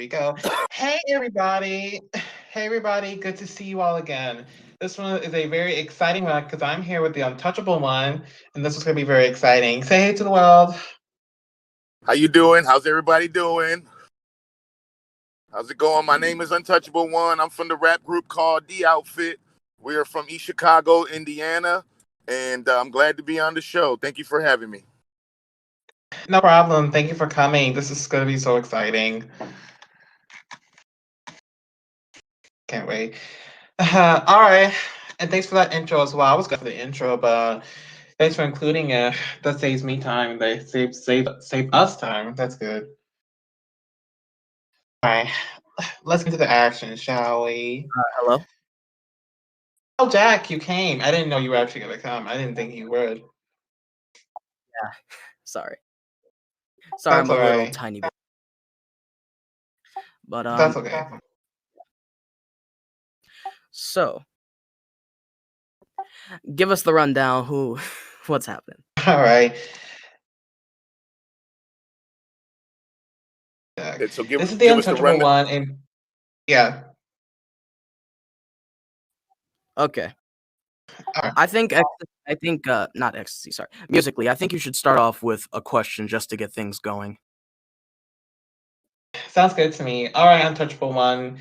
we go. Hey, everybody. Hey, everybody. Good to see you all again. This one is a very exciting one because I'm here with the Untouchable one, and this is going to be very exciting. Say hey to the world. How you doing? How's everybody doing? How's it going? My name is Untouchable One. I'm from the rap group called The Outfit. We are from East Chicago, Indiana, and I'm glad to be on the show. Thank you for having me. No problem. Thank you for coming. This is going to be so exciting. Can't wait. All right. And thanks for that intro as well. I was good for the intro, but thanks for including it. That saves me time. They save us time. That's good. All right. Let's get into the action, shall we? Hello? Oh, Jack, you came. I didn't know you were actually going to come. I didn't think you would. Yeah, sorry. That's I'm a all little right. tiny bit. But That's okay. So give us the rundown. What's happening? All right. So This is the Untouchable one, and yeah. Okay. Right. I think not ecstasy. Sorry, musically. I think you should start off with a question just to get things going. Sounds good to me. All right, Untouchable one.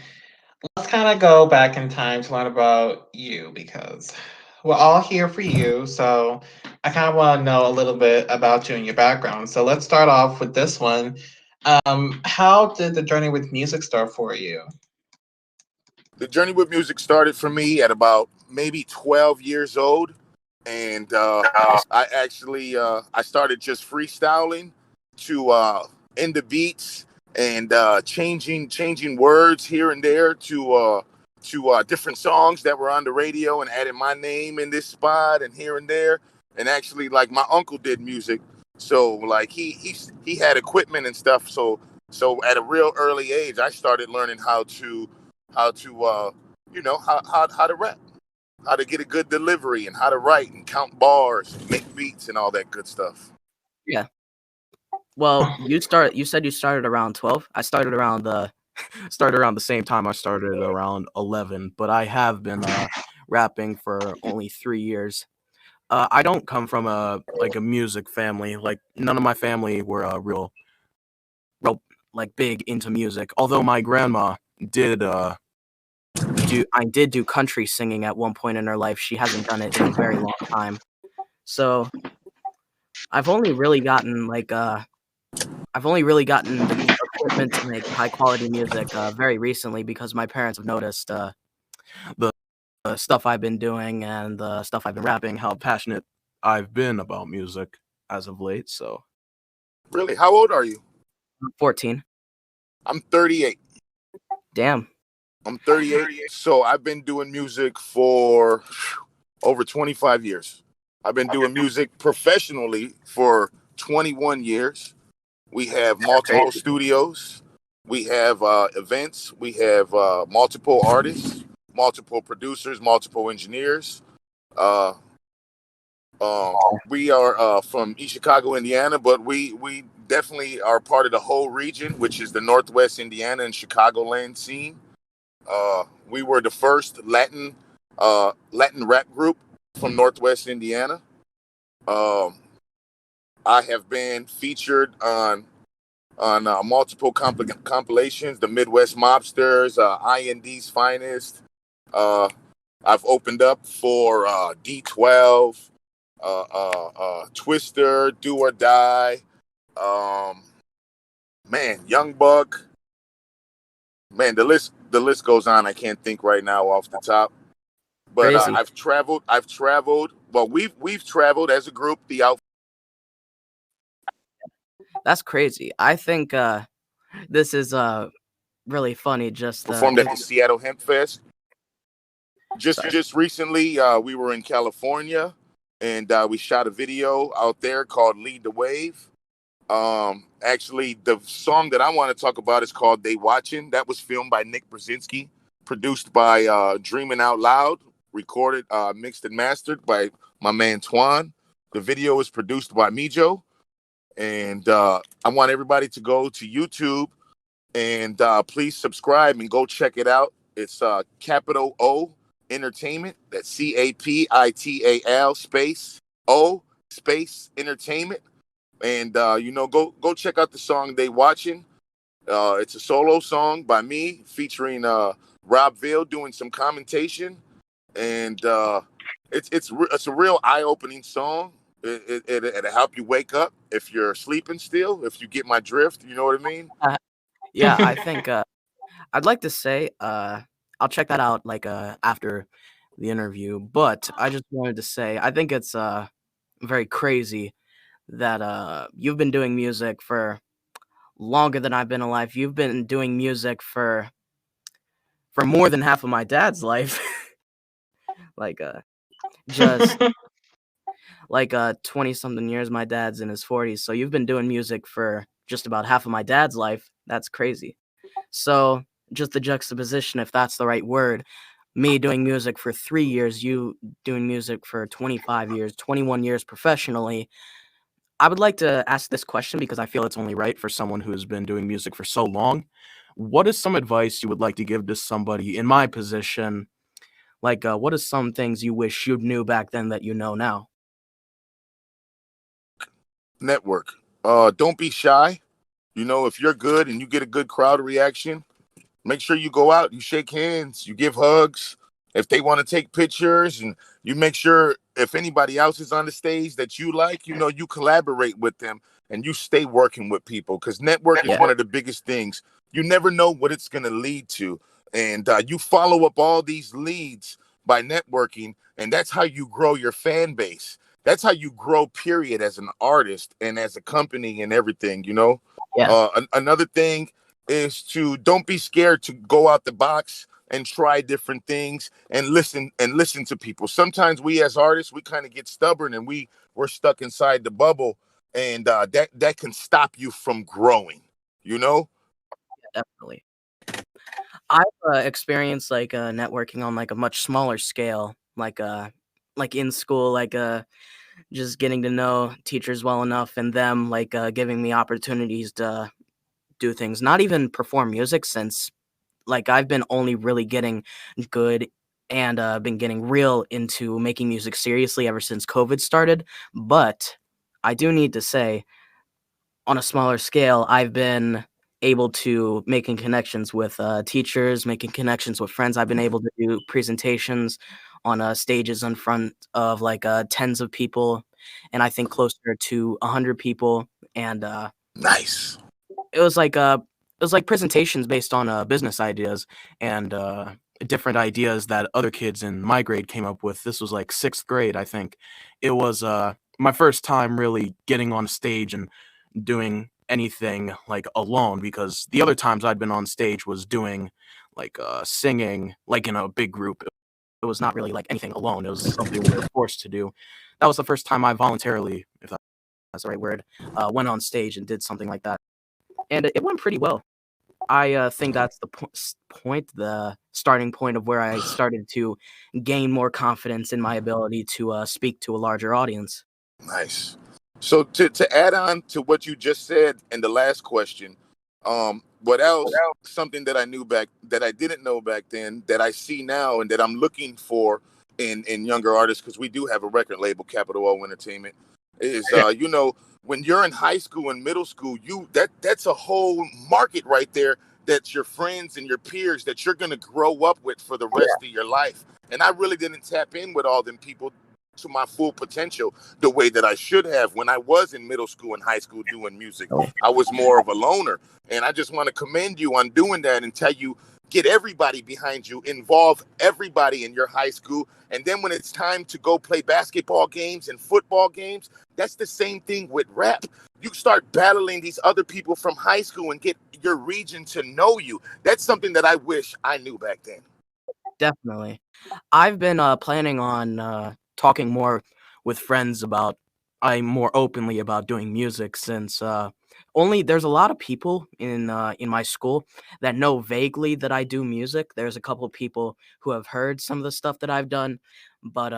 Let's kind of go back in time to learn about you because we're all here for you. So I kind of want to know a little bit about you and your background. So let's start off with this one. How did the journey with music start for you? The journey with music started for me at about maybe 12 years old. And I started just freestyling to into beats and changing words here and there to different songs that were on the radio and added my name in this spot and here and there. And actually, like, my uncle did music, so like he had equipment and stuff. So at a real early age, I started learning how to rap, how to get a good delivery, and how to write and count bars, make beats, and all that good stuff. Yeah. Well, you said you started around 12. I started around the same time. I started around 11, but I have been rapping for only 3 years. I don't come from a music family. Like, none of my family were real like big into music. Although my grandma did do country singing at one point in her life. She hasn't done it in a very long time. So I've only really gotten the equipment to make high quality music very recently because my parents have noticed the stuff I've been doing and the stuff I've been rapping, how passionate I've been about music as of late. So Really? How old are you? I'm 14. I'm 38. Damn. I'm 38. So I've been doing music for over 25 years. I've been doing music professionally for 21 years. We have multiple studios. We have events. We have multiple artists, multiple producers, multiple engineers. We are from East Chicago, Indiana, but we definitely are part of the whole region, which is the Northwest Indiana and Chicagoland scene. We were the first Latin rap group from Northwest Indiana. I have been featured on multiple compilations, the Midwest Mobsters, IND's Finest. I've opened up for D12, Twister, Do or Die, Young Buck. Man, the list goes on. I can't think right now off the top. But I've traveled. Well, we've traveled as a group. The Outfitt. That's crazy. I think this is really funny. Just performed at the Seattle Hemp Fest. Just recently, we were in California, and we shot a video out there called "Lead the Wave." Actually, the song that I want to talk about is called "They Watchin." That was filmed by Nick Brzezinski, produced by Dreaming Out Loud, recorded, mixed and mastered by my man Twan. The video is produced by Mijo. And I want everybody to go to YouTube And please subscribe and go check it out. It's capital O Entertainment. That's CAPITAL space O space Entertainment. And go check out the song they watching. It's a solo song by me featuring Rob Ville doing some commentation, and it's a real eye opening song. It'll help you wake up if you're sleeping still. If you get my drift, you know what I mean. Uh, yeah, I think I'd like to say I'll check that out like after the interview. But I just wanted to say I think it's very crazy that you've been doing music for longer than I've been alive. You've been doing music for more than half of my dad's life. like just like 20 something years. My dad's in his 40s, so you've been doing music for just about half of my dad's life. That's crazy. So just the juxtaposition, if that's the right word, me doing music for 3 years, you doing music for 25 years, 21 years professionally. I would like to ask this question because I feel it's only right for someone who's been doing music for so long. What is some advice you would like to give to somebody in my position? Like, what is some things you wish you knew back then that you know now? Network. Don't be shy. If you're good and you get a good crowd reaction, make sure you go out, you shake hands, you give hugs. If they want to take pictures, and you make sure if anybody else is on the stage that you like, you collaborate with them and you stay working with people, because network is Yeah, one of the biggest things. You never know what it's going to lead to. And you follow up all these leads by networking, and that's how you grow your fan base. That's how you grow, period, as an artist and as a company and everything. yeah, Another thing is to don't be scared to go out the box and try different things and listen to people. Sometimes we as artists, we kind of get stubborn and we're stuck inside the bubble, and that can stop you from growing, you know? definitely. I've experienced like networking on like a much smaller scale, like in school, just getting to know teachers well enough and them like giving me opportunities to do things, not even perform music since like I've been only really getting good and been getting real into making music seriously ever since COVID started. But I do need to say, on a smaller scale, I've been able to making connections with teachers, making connections with friends. I've been able to do presentations on stages in front of like tens of people, and I think closer to 100 people. And Nice. it was like presentations based on business ideas and different ideas that other kids in my grade came up with. This was like sixth grade, I think. It was my first time really getting on stage and doing anything like alone, because the other times I'd been on stage was doing like singing like in a big group. It was not really like anything alone. It was something we were forced to do. That was the first time I voluntarily, if that's the right word, went on stage and did something like that, and it went pretty well. I think that's the the starting point of where I started to gain more confidence in my ability to speak to a larger audience. Nice. So to add on to what you just said in the last question, what else? Something that I didn't know back then that I see now and that I'm looking for in younger artists, because we do have a record label, Capital O Entertainment, is when you're in high school and middle school, that's a whole market right there. That's your friends and your peers that you're gonna grow up with for the rest of your life. And I really didn't tap in with all them people to my full potential the way that I should have when I was in middle school and high school doing music. I was more of a loner. And I just want to commend you on doing that and tell you, get everybody behind you, involve everybody in your high school. And then when it's time to go play basketball games and football games, that's the same thing with rap. You start battling these other people from high school and get your region to know you. That's something that I wish I knew back then. Definitely. I've been planning on talking more with friends about I more openly about doing music, since only there's a lot of people in my school that know vaguely that I do music. There's a couple of people who have heard some of the stuff that I've done, but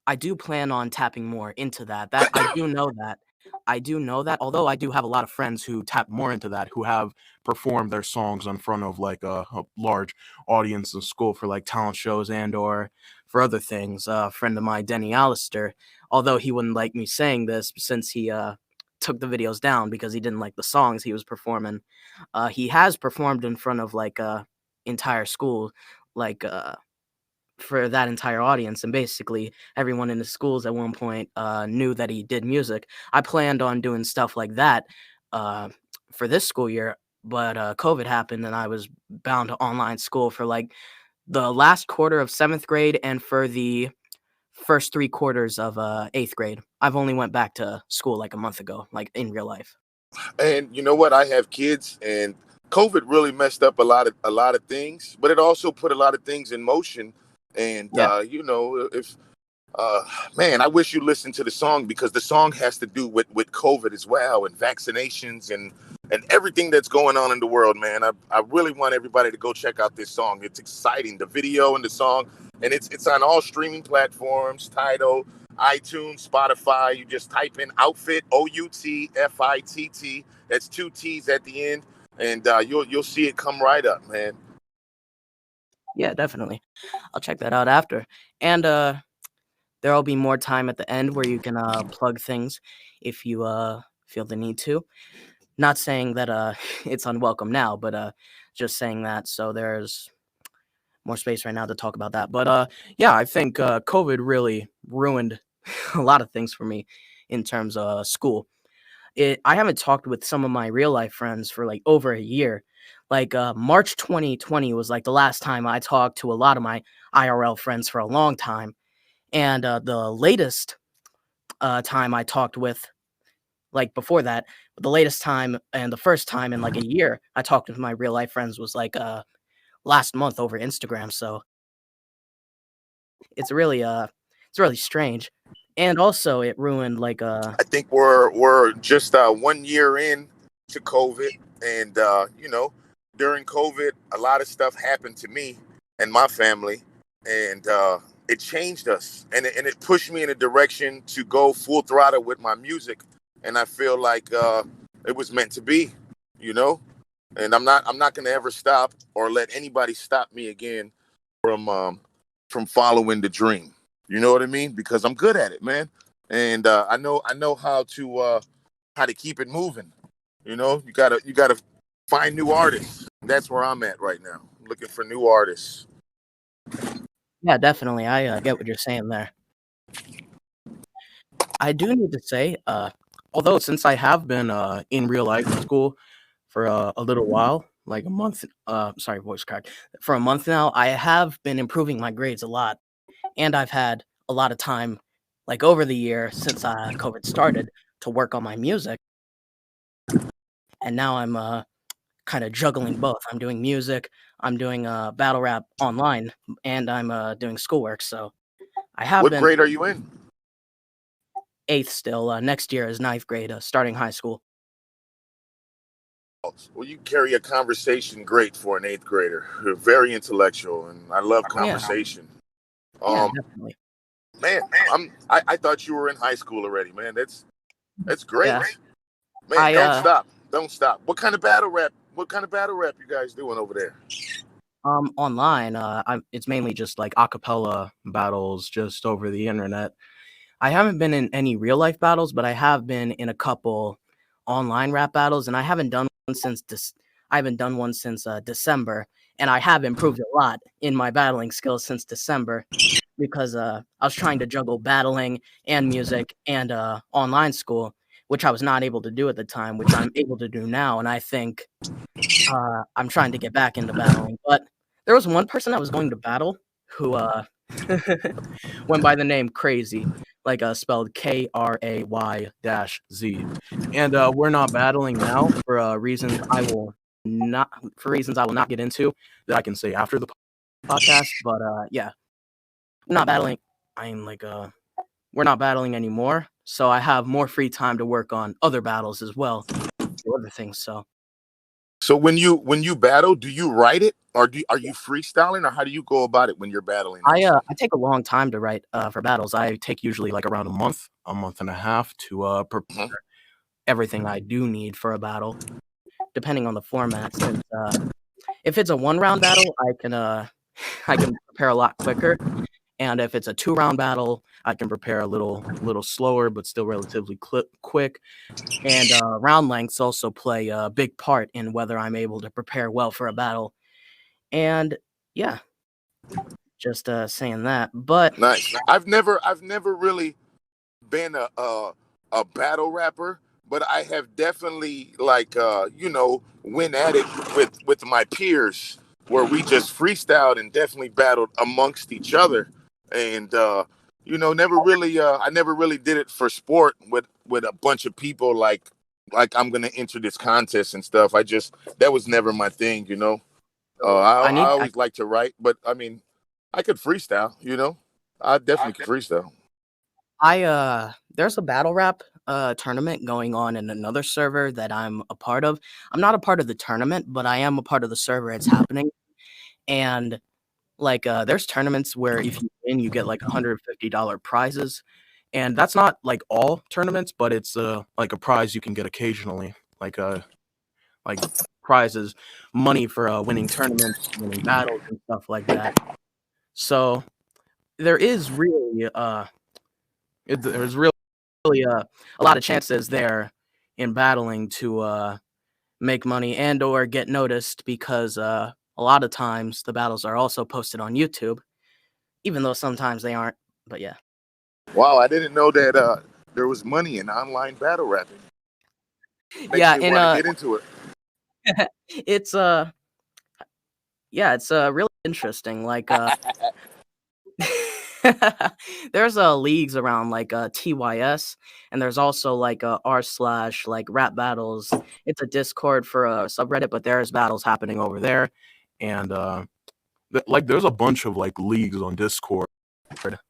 I do plan on tapping more into that. That I do know that. I do know that, although I do have a lot of friends who tap more into that, who have performed their songs in front of like a large audience in school for like talent shows and or for other things. A friend of mine, Denny Allister, although he wouldn't like me saying this since he took the videos down because he didn't like the songs he was performing. He has performed in front of like entire school, like for that entire audience, and basically everyone in the schools at one point knew that he did music. I planned on doing stuff like that uh, for this school year, but COVID happened and I was bound to online school for like the last quarter of 7th grade and for the first 3 quarters of 8th grade. I've only went back to school like a month ago, like in real life. And you know what? I have kids, and COVID really messed up a lot of things, but it also put a lot of things in motion. And Yeah. if man, I wish you listened to the song, because the song has to do with COVID as well, and vaccinations and everything that's going on in the world, man. I really want everybody to go check out this song. It's exciting, the video and the song, and it's on all streaming platforms, Tidal, iTunes, Spotify. You just type in Outfit, Outfitt. That's 2 T's at the end, and you'll see it come right up, man. Yeah, definitely. I'll check that out after. And there'll be more time at the end where you can plug things if you feel the need to. Not saying that it's unwelcome now, but just saying that so there's more space right now to talk about that. But yeah, I think COVID really ruined a lot of things for me in terms of school. I haven't talked with some of my real life friends for like over a year. Like March 2020 was like the last time I talked to a lot of my IRL friends for a long time. And the latest time I talked with, like before that, the latest time and the first time in like a year I talked with my real life friends was like last month over Instagram. So it's really strange. And also it ruined like I think we're just 1 year in to COVID, and during COVID, a lot of stuff happened to me and my family, and it changed us, and it pushed me in a direction to go full throttle with my music, and I feel like it was meant to be, you know. And I'm not gonna ever stop or let anybody stop me again from from following the dream. You know what I mean? Because I'm good at it, man, and I know how to keep it moving. You gotta find new artists. That's where I'm at right now, looking for new artists. yeah, definitely. I get what you're saying there. I do need to say, although since I have been in real life school for a little while, like a month, sorry, voice crack, for a month now, I have been improving my grades a lot, and I've had a lot of time, like over the year since COVID started, to work on my music, and now I'm kind of juggling both. I'm doing music, I'm doing battle rap online, and I'm doing schoolwork. So I have What been grade are you in? eighth still. Next year is ninth grade, starting high school. Well, you carry a conversation great for an eighth grader. You're very intellectual, and I love Yeah, conversation. yeah, Um, definitely. man, I thought you were in high school already, man. That's great, Yeah, man. I Don't stop. What kind of battle rap? What kind of battle rap you guys doing over there? online. It's mainly just like acapella battles, just over the internet. I haven't been in any real life battles, but I have been in a couple online rap battles, and I haven't done one since December, and I have improved a lot in my battling skills since December because I was trying to juggle battling and music and online school, which I was not able to do at the time, which I'm able to do now, and I think I'm trying to get back into battling. But there was one person I was going to battle who went by the name Crazy, like spelled KRAY-Z. And we're not battling now for reasons I will not get into that I can say after the podcast. But yeah, we're not battling. I'm like we're not battling anymore, so I have more free time to work on other battles as well, do other things. So So when you battle, do you write it, or are you freestyling, or how do you go about it when you're battling also? I take a long time to write for battles. I take usually like around a month and a half to prepare. Mhm. everything I do need for a battle, depending on the format. Since if it's a 1 round battle, I can prepare a lot quicker, and if it's a 2 round battle, I can prepare a little slower, but still relatively quick. And round lengths also play a big part in whether I'm able to prepare well for a battle. And yeah, just saying that. But Nice. I've never really been a battle rapper, but I have definitely like went at it with my peers where we just freestyled and definitely battled amongst each other, and never really I never really did it for sport with a bunch of people like I'm gonna enter this contest and stuff. That was never my thing. I I always like to write, but I mean, I could freestyle. I definitely could freestyle. There's a battle rap tournament going on in another server that I'm a part of. I'm not a part of the tournament, but I am a part of the server it's happening. And like there's tournaments where if you win you get like $150 prizes. And that's not like all tournaments, but it's like a prize you can get occasionally. Like prizes, money for winning tournaments, winning battles and stuff like that. So there is really there's really a lot of chances there in battling to make money and or get noticed because a lot of times the battles are also posted on YouTube, even though sometimes they aren't. But yeah. Wow, I didn't know that there was money in online battle rapping. Makes Yeah, me and want to get into it. it's it's really interesting. Like there's leagues around like TYS, and there's also like r/ like rap battles. It's a Discord for a subreddit, but there's battles happening over there, and like there's a bunch of like leagues on Discord,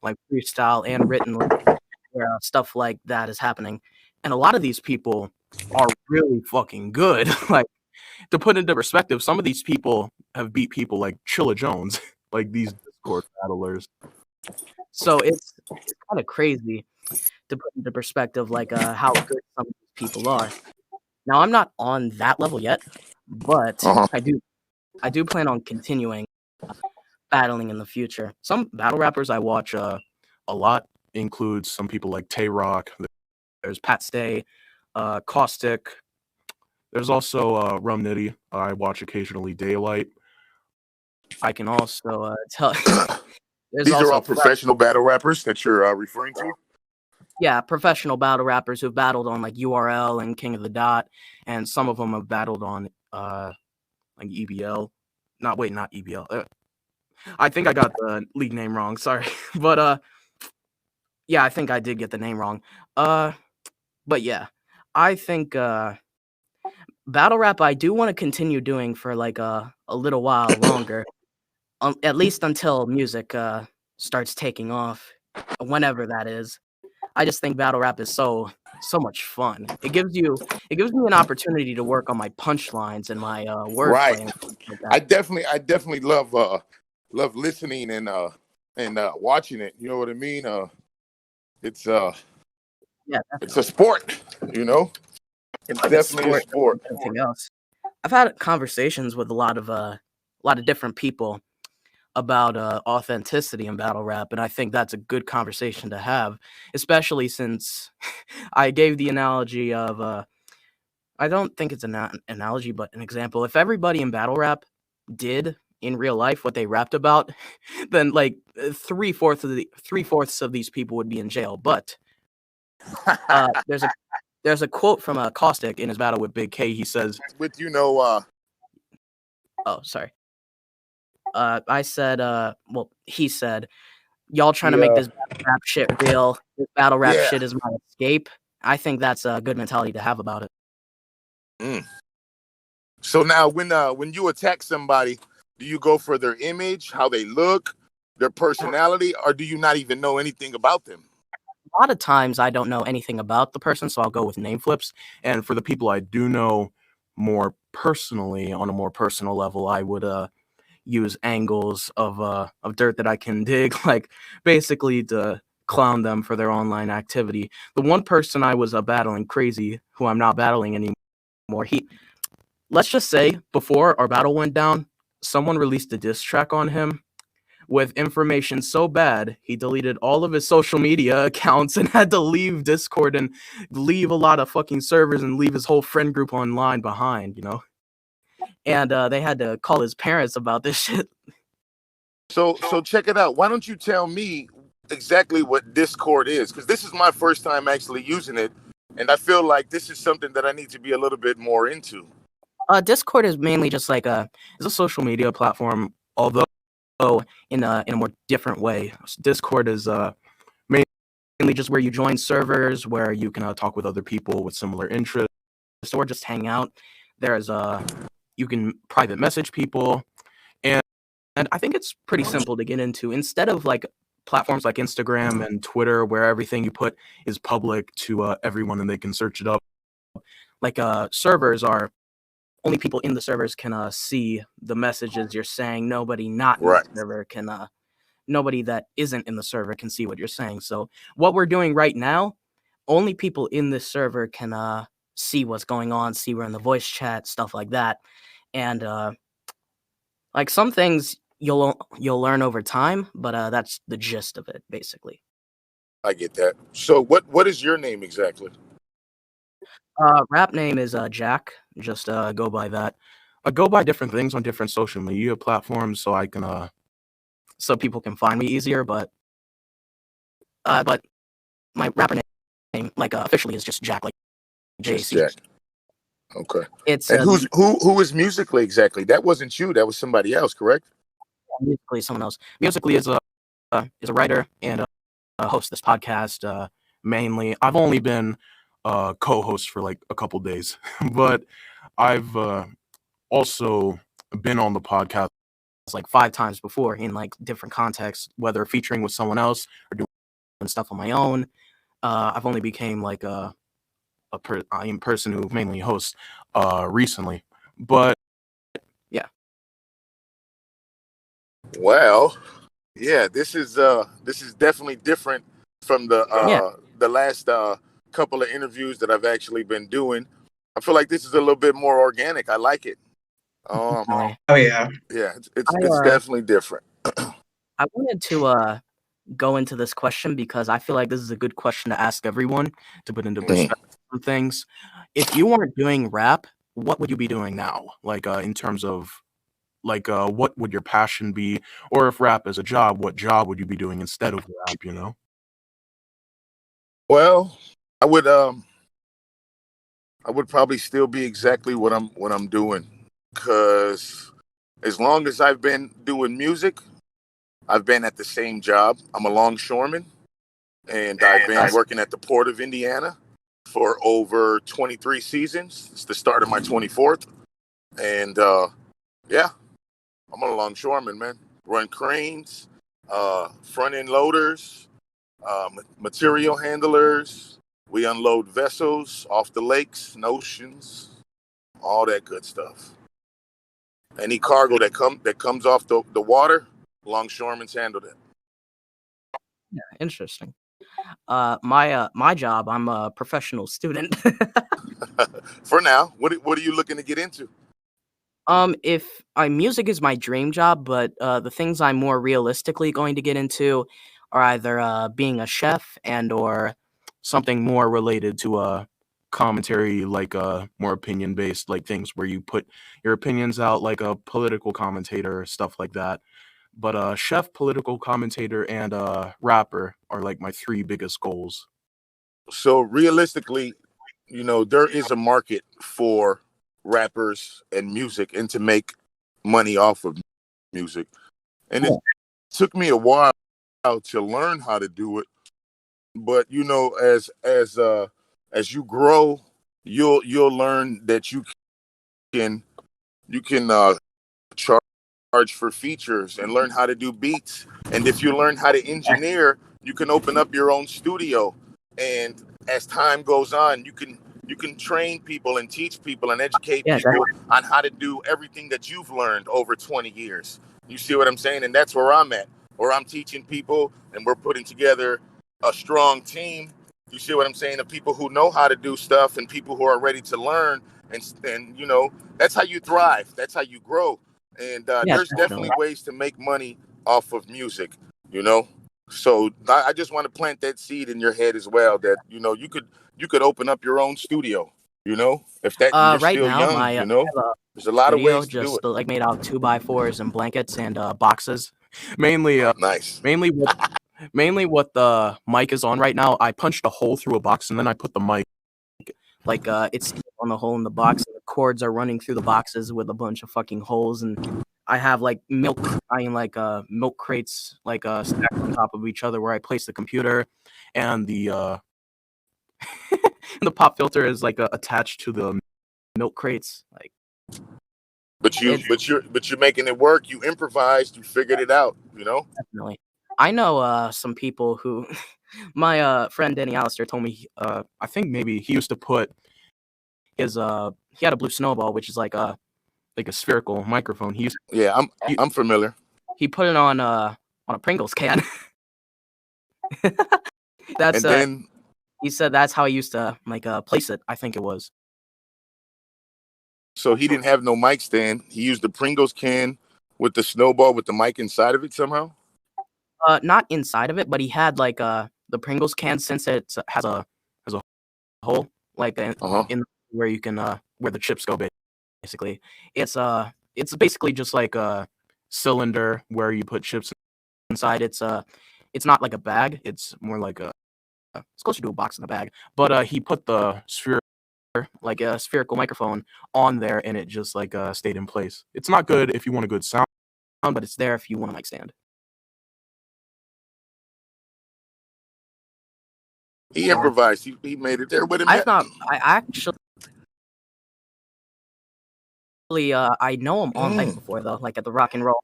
like freestyle and written, where stuff like that is happening, and a lot of these people are really fucking good. Like to put into perspective, some of these people have beat people like Chilla Jones, like these Discord battlers. So it's kind of crazy to put into perspective, like how good some of these people are. Now I'm not on that level yet, but Uh-huh. I do plan on continuing battling in the future. Some battle rappers I watch a lot includes some people like Tay Rock. There's Pat Stay, Caustic. There's also Rum Nitty. I watch occasionally Daylight. I can also tell. There's These are also all professional battle rappers that you're referring to. yeah, professional battle rappers who've battled on like URL and King of the Dot, and some of them have battled on like EBL. Not EBL. I think I got the league name wrong. Sorry, but yeah, I think I did get the name wrong. But yeah, I think battle rap I do want to continue doing for like a little while longer, at least until music starts taking off, whenever that is. I just think battle rap is so much fun. It gives me an opportunity to work on my punchlines and my Right. wordplay and stuff like I that. definitely love listening and watching it. You know what I mean? It's Yeah, it's a sport. It's like a definitely a sport, sport. anything else. I've had conversations with a lot of different people about authenticity in battle rap, and I think that's a good conversation to have, especially since I gave the analogy of I don't think it's an analogy, but an example. If everybody in battle rap did in real life what they rapped about, then like three-fourths of these people would be in jail. But there's a quote from Caustic in his battle with Big K. He says, With "Oh, sorry." I said, well, he said, "Y'all trying to make this battle rap shit real. This battle rap yeah. shit is my escape." I think that's a good mentality to have about it. Mm. So now, when you attack somebody, do you go for their image, how they look, their personality, or do you not even know anything about them? A lot of times I don't know anything about the person, so I'll go with name flips. And for the people I do know more personally, on a more personal level, I would use angles of dirt that I can dig, like basically to clown them for their online activity. The one person I was battling crazy, who I'm not battling anymore, let's just say before our battle went down, someone released a diss track on him with information so bad he deleted all of his social media accounts and had to leave Discord and leave a lot of fucking servers and leave his whole friend group online behind, and they had to call his parents about this shit. So check it out. Why don't you tell me exactly what Discord is? Because this is my first time actually using it, and I feel like this is something that I need to be a little bit more into. Discord is mainly just like it's a social media platform, although in a more different way. Discord is mainly just where you join servers where you can talk with other people with similar interests or just hang out. There's you can private message people, and I think it's pretty simple to get into. Instead of like platforms like Instagram and Twitter where everything you put is public to everyone and they can search it up, like servers are only people in the servers can see the messages you're saying. Nobody not in Right. the server can nobody that isn't in the server can see what you're saying. So what we're doing right now, only people in this server can see what's going on, see we're in the voice chat, stuff like that. And like some things you'll learn over time, but that's the gist of it basically. I get that. So what is your name exactly? Rap name is Jack. Just go by that. I go by different things on different social media platforms, so I can so people can find me easier, but my rapper name like officially is just Jack, like Just JC. Jack. Okay. It's And who is musically exactly? That wasn't you. That was somebody else, correct? musically someone else. Musically is a writer and hosts this podcast. mainly. I've only been co-host for like a couple days, but I've also been on the podcast Like 5 times before in like different contexts, whether featuring with someone else or doing stuff on my own. I've only became like a person who mainly hosts recently, but yeah. Well, yeah, this is definitely different from the last couple of interviews that I've actually been doing. I feel like this is a little bit more organic. I like it. Oh yeah. Yeah, it's definitely different. I wanted to go into this question because I feel like this is a good question to ask everyone to put into perspective some things. If you weren't doing rap, what would you be doing now? Like in terms of like what would your passion be? Or if rap is a job, what job would you be doing instead of rap? Well, I would probably still be exactly what I'm doing, because as long as I've been doing music, I've been at the same job. I'm a longshoreman, and I've been working at the Port of Indiana for over 23 seasons. It's the start of my 24th. And yeah, I'm a longshoreman, man. Run cranes, front end loaders, material handlers. We unload vessels off the lakes and oceans, all that good stuff. Any cargo that comes off the water, longshoremen's handle it. Yeah, interesting. My job, I'm a professional student. For now, what are you looking to get into? If music is my dream job, but the things I'm more realistically going to get into are either being a chef and or Something more related to commentary, like more opinion based, like things where you put your opinions out, like a political commentator, stuff like that. But chef, political commentator, and rapper are like my 3 biggest goals. So realistically, there is a market for rappers and music, and to make money off of music. And it took me a while to learn how to do it. But as you grow, you'll learn that you can charge for features and learn how to do beats. And if you learn how to engineer, you can open up your own studio. And as time goes on, you can train people and teach people and educate people on how to do everything that you've learned over 20 years. You see what I'm saying? And that's where I'm at, where I'm teaching people and we're putting together a strong team. You see what I'm saying? Of people who know how to do stuff and people who are ready to learn, and you know, that's how you thrive. That's how you grow. And Yeah, there's definitely. definitely ways to make money off of music. You know, so I just want to plant that seed in your head as well. That you know, you could open up your own studio. You know, if that you're Right still now, young. my You I know, have a there's a lot of studio ways to do just it. like made out 2x4s and blankets and boxes. Mainly, Nice. mainly what the mic is on right now. I punched a hole through a box and then I put the mic. Like it's on the hole in the box. And the cords are running through the boxes with a bunch of fucking holes, and I have like milk crates like stacked on top of each other where I place the computer, and the the pop filter is like attached to the milk crates. Like But it's you're making it work. You improvised. You figured it out. You know. definitely. I know some people who my friend Danny Allister told me I think maybe he used to put his he had a blue snowball, which is like a spherical microphone. Yeah, I'm familiar. he put it on a Pringles can. That's And then he said that's how he used to like place it. I think it was. so he didn't have no mic stand. He used the Pringles can with the snowball with the mic inside of it somehow. Not inside of it, but he had like the Pringles can, since it has a hole like Uh-huh. in where you can where the chips go. Basically, it's basically just like a cylinder where you put chips inside. It's not like a bag. It's more like it's closer to a box than a bag. But he put the sphere Like a spherical microphone on there and it just like stayed in place. It's not good if you want a good sound. but it's there if you want a mic stand. He improvised. He made it there with him. I actually I know him on live before though, like at the Rock and Roll.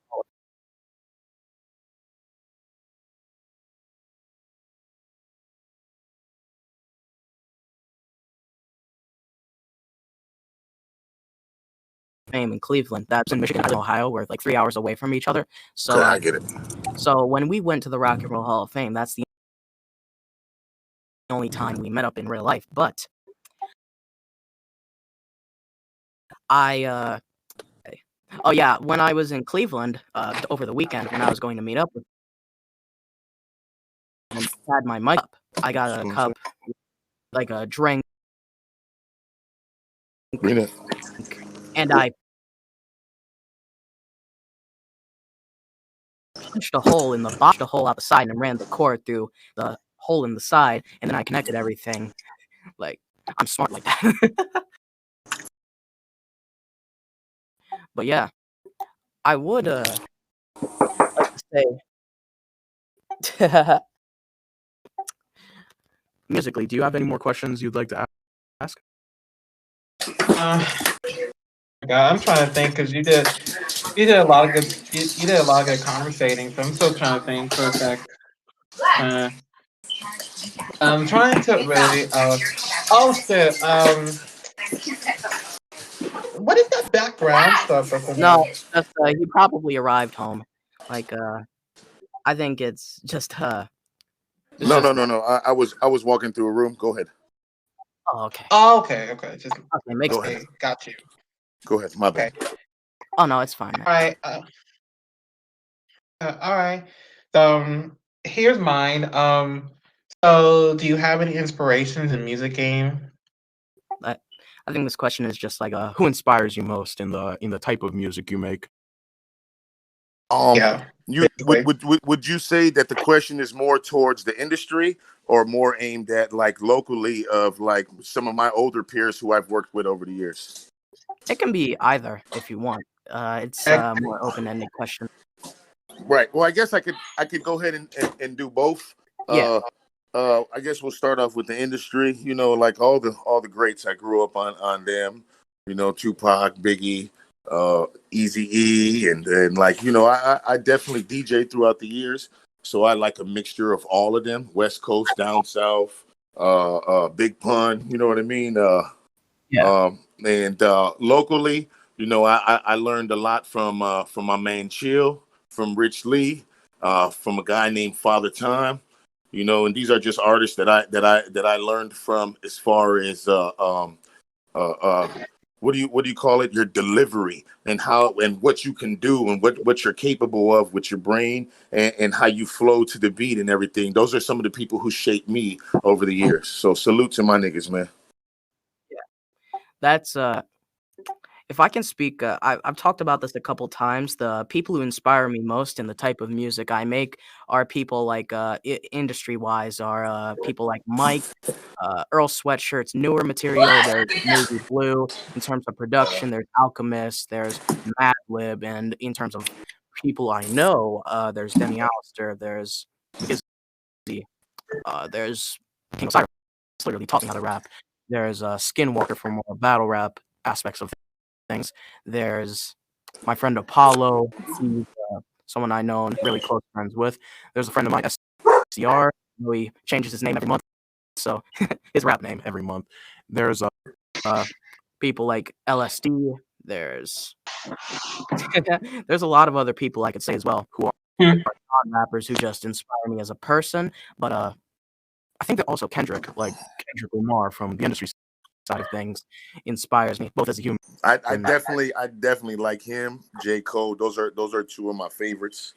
Fame in Cleveland. That's in Michigan and Ohio. We're like 3 hours away from each other. So Okay, I get it. So when we went to the Rock and Roll Hall of Fame, that's the only time we met up in real life. But oh yeah, when I was in Cleveland over the weekend, when I was going to meet up with him, I had my mic up. I got a cup, like a drink, and I punched a hole in the box, a hole out the side, and ran the cord through the hole in the side, and then I connected everything. Like, I'm smart like that. But yeah, I would like to say Musically, do you have any more questions you'd like to ask? God, I'm trying to think because you did a lot of good you did a lot of good conversating. So I'm still trying to think for a sec. I'm trying to really oh shit what is that background stuff? no, just he probably arrived home. Like I think it's just No. I was walking through a room. Go ahead. Oh, okay. Oh, okay. Just Okay, makes Go sense. ahead. got you. Go ahead. My bad. Oh no, it's fine. All right. All right. So here's mine. So do you have any inspirations in music game? I think this question is just like Who inspires you most in the type of music you make? Yeah. You would you say that the question is more towards the industry or more aimed at like locally of like some of my older peers who I've worked with over the years? It can be either if you want. It's more open-ended question. Right. Well, I guess I could go ahead and do both. Yeah. I guess we'll start off with the industry. You know, like all the greats. I grew up on them. You know, Tupac, Biggie, Eazy-E, and like you know, I definitely DJ throughout the years. So I like a mixture of all of them, West Coast, down south, Big Pun. You know what I mean? And locally, you know, I learned a lot from my man Chill, from Rich Lee, from a guy named Father Time. You know, and these are just artists that I learned from as far as uh, what do you call it? Your delivery and how and what you can do and what you're capable of with your brain and how you flow to the beat and everything. Those are some of the people who shaped me over the years. So salute to my niggas, man. That's if I can speak, I've talked about this a couple times. The people who inspire me most in the type of music I make are people like industry wise are people like Mike, Earl Sweatshirt's newer material. There's Navy Blue in terms of production. There's Alchemist. There's Madlib, and in terms of people I know, there's Demi Allister. There's Izzy. There's King Osiris literally taught me how to rap. There's Skinwalker for more battle rap aspects of things. There's my friend Apollo. He's someone I know and really close friends with. There's a friend of mine, SCR. He changes his name every month, so his rap name every month. There's people like LSD. There's there's a lot of other people I could say as well who are non-rappers who just inspire me as a person. But I think that also Kendrick Lamar from the industry side of things inspires me both as a human. I definitely like him. J. Cole. Those are two of my favorites.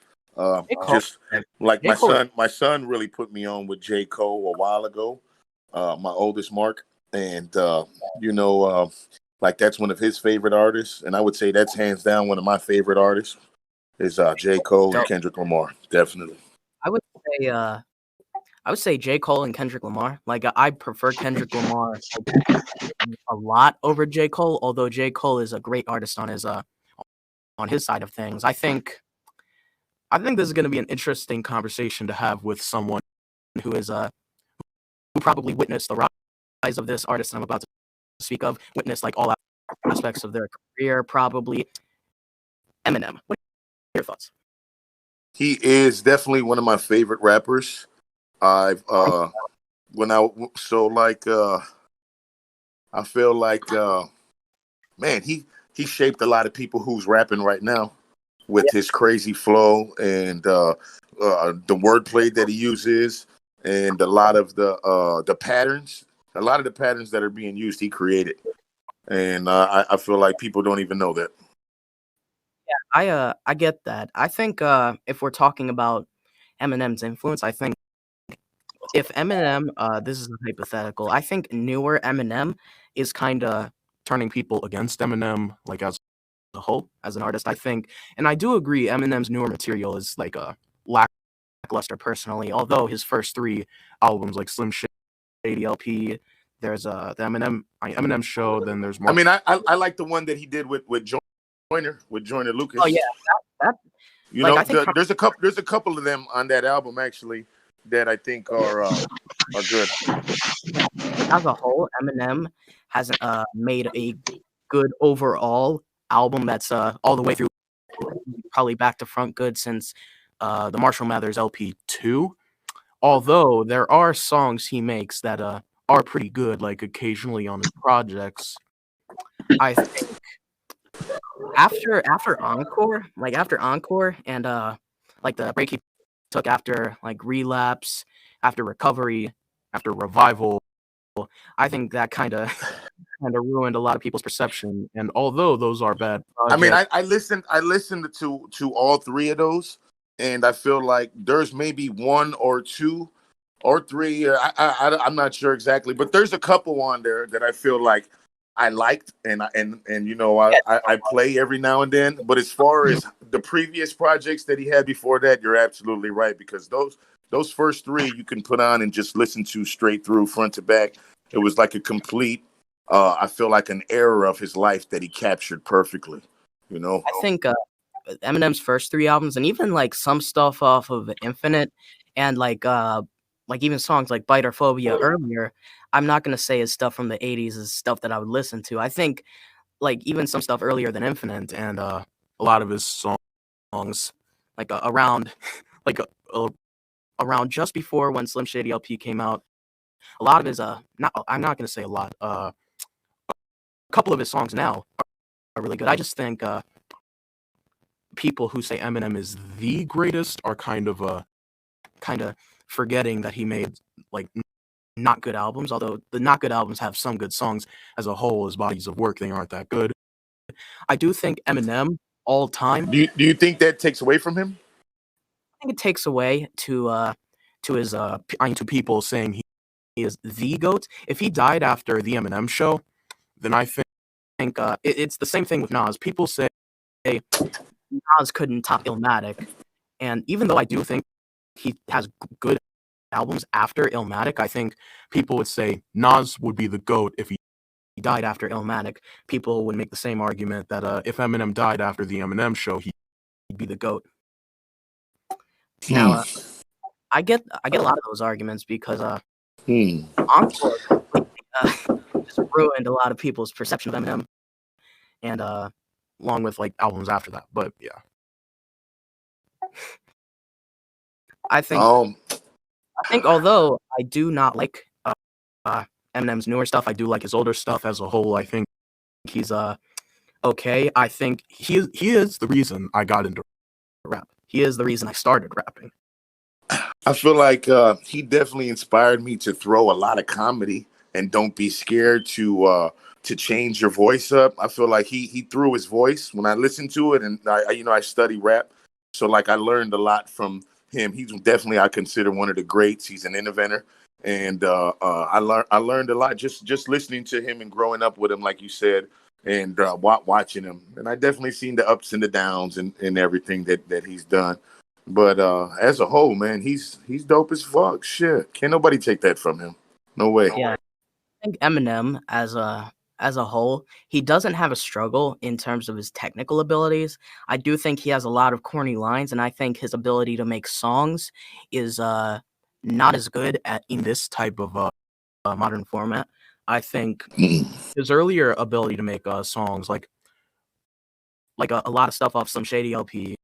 Just like my son really put me on with J. Cole a while ago. My oldest Mark, and like that's one of his favorite artists, and I would say that's hands down one of my favorite artists is J. Cole and Kendrick Lamar. Definitely. I would say J. Cole and Kendrick Lamar. Like I prefer Kendrick Lamar a lot over J. Cole, although J. Cole is a great artist on his side of things. I think this is going to be an interesting conversation to have with someone who is who probably witnessed the rise of this artist I'm about to speak of, witnessed like all aspects of their career, probably Eminem. What are your thoughts? He is definitely one of my favorite rappers. I've I feel like man, he shaped a lot of people who's rapping right now with his crazy flow and the wordplay that he uses and a lot of the patterns, that are being used, he created, and I feel like people don't even know that. Yeah, I get that. I think if we're talking about Eminem's influence, I think if Eminem, this is a hypothetical, I think newer Eminem is kind of Turning people against Eminem, like as a whole, as an artist, I think, and I do agree, Eminem's newer material is like a lackluster personally. Although his first 3 albums, like Slim Shady LP, there's the Eminem Show, then there's more. I mean, I like the one that he did with Joyner Lucas. Oh yeah, that you like, know, there's a couple of them on that album actually that I think are good. As a whole, Eminem hasn't made a good overall album that's all the way through, probably back to front good since the Marshall Mathers LP 2. Although there are songs he makes that are pretty good, like occasionally on his projects. I think after Encore, and like the break he took after like Relapse, after Recovery, after Revival, I think that kind of ruined a lot of people's perception. And although those are bad projects, I mean, I listened to all 3 of those, and I feel like there's maybe 1 or 2 or 3. I'm not sure exactly, but there's a couple on there that I feel like I liked, and I play every now and then. But as far as the previous projects that he had before that, you're absolutely right, because those first 3 you can put on and just listen to straight through, front to back. It was like a complete, I feel like an era of his life that he captured perfectly. I think Eminem's first 3 albums, and even like some stuff off of Infinite, and like even songs like Biter Phobia earlier, I'm not gonna say his stuff from the 80s is stuff that I would listen to. I think like even some stuff earlier than Infinite, and a lot of his songs, like around like around just before when Slim Shady LP came out, a lot of his I'm not gonna say a lot, a couple of his songs now are really good. I just think people who say Eminem is the greatest are kind of forgetting that he made like not good albums. Although the not good albums have some good songs, as a whole, as bodies of work, they aren't that good. I do think Eminem all time. Do you think that takes away from him? I think it takes away to his to people saying he is the GOAT. If he died after the Eminem show, then I think it's the same thing with Nas. People say Nas couldn't top Illmatic, and even though I do think he has good albums after Illmatic, I think people would say Nas would be the GOAT if he died after Illmatic. People would make the same argument that if Eminem died after the Eminem show, he'd be the GOAT. Now, I get a lot of those arguments because Encore completely, just ruined a lot of people's perception of Eminem, and along with like albums after that. But yeah, I think although I do not like Eminem's newer stuff, I do like his older stuff as a whole. I think he's okay. I think he is the reason I got into rap. He is the reason I started rapping. I feel like he definitely inspired me to throw a lot of comedy and don't be scared to change your voice up. I feel like he threw his voice when I listened to it, and I study rap, so like I learned a lot from him. He's definitely, I consider, one of the greats. He's an innovator, and I learned a lot just listening to him and growing up with him, like you said, and watching him. And I definitely seen the ups and the downs and everything that he's done. But as a whole, man, he's dope as fuck. Shit, can't nobody take that from him. No way. Yeah, I think Eminem as a whole, he doesn't have a struggle in terms of his technical abilities. I do think he has a lot of corny lines, and I think his ability to make songs is not as good in this type of modern format. I think his earlier ability to make songs like a lot of stuff off Some Shady LP,